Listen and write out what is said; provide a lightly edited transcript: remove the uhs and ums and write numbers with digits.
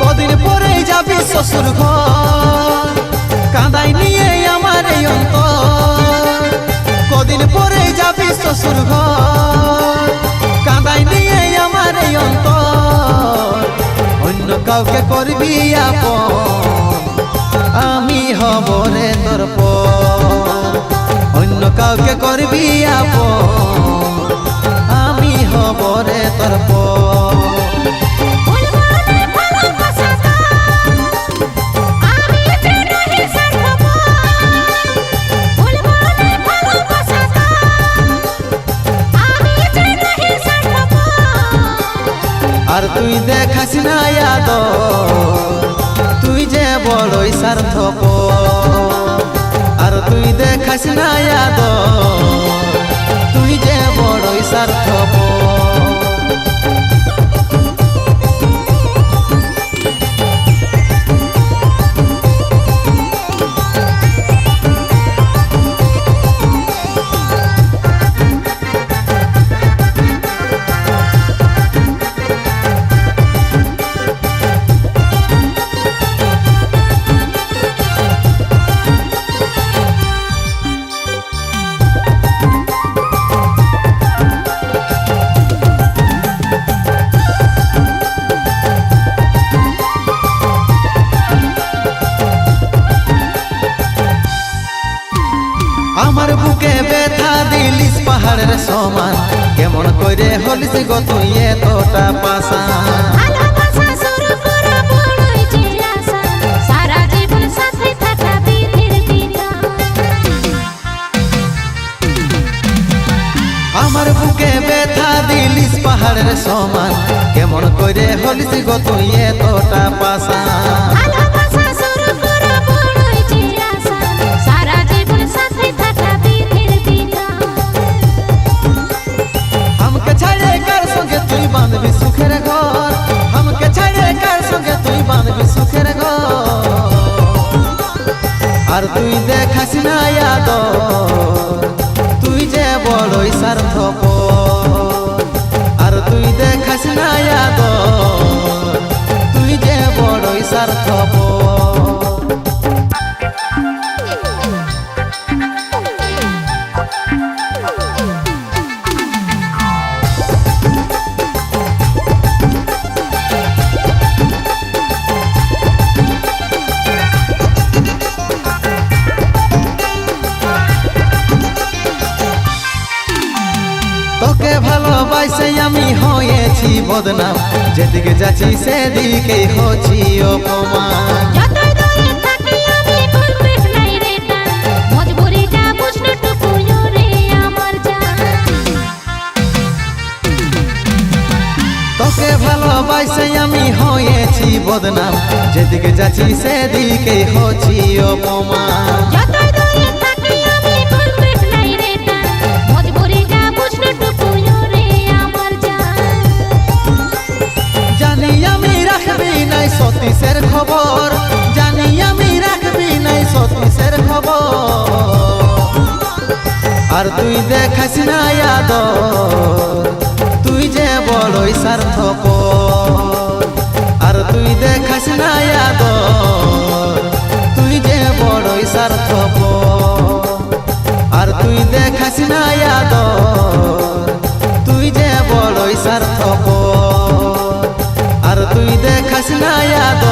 কদিন পরে যাবি শ্বশুর ঘর, কাঁদাই নিয়ে আমার এই অন্তর। কদিন পরে যাবি শ্বশুর ঘর, কাঁদাই নিয়ে আমার এই অন্তর। অন্য কাউকে করবি আপন, আমি হব রে তোর পর। অন্য কাউকে করবি আপন, আমি হব রে তোর পর। আর তুই দেখাস না আদর, তুই যে বড়ই স্বার্থপর। আর তুই দেখাস না আদর, তুই যে বড়ই স্বার্থপর। আমার বুকে ব্যথা দিলিস পাহাড়ের সমান, কেমন করে হলিস গো তুই এতটা পাষাণ। আমার বুকে ব্যথা দিলিস পাহাড়ের সমান, কেমন করে হলিস গো তুই এতটা পাষাণ। हमके छाड़े कर संगे तुई बांधबी सुखेर घर, हमके छाड़े कर संगे तुई बांधबी सुखेर घर। আর তুই দেখাস না আদর, তুই যে বড়ই স্বার্থপর। আর তুই দেখাস না আদর, তুই যে বড়ই স্বার্থপর। তোকে ভালোবাসে আমি হয়েছি বদনাম, যেদিকে যাচ্ছি সেদিকে হচ্ছি অপমান। তোকে ভালোবাসে আমি হয়েছি বদনাম, যেদিকে যাচ্ছি সেদিকে হচ্ছি অপমান। সতীশের খবর জানি আমি, রাখবি নাই সতীশের খবর। আর তুই দেখাস না আদর, তুই যে বড়ই স্বার্থপর। আর তুই দেখাস না আদর, তুই যে বড়ই স্বার্থপর। আর তুই দেখাস না আদর, তুই যে বড়ই স্বার্থপর। আর তুই দেখাস না আদর।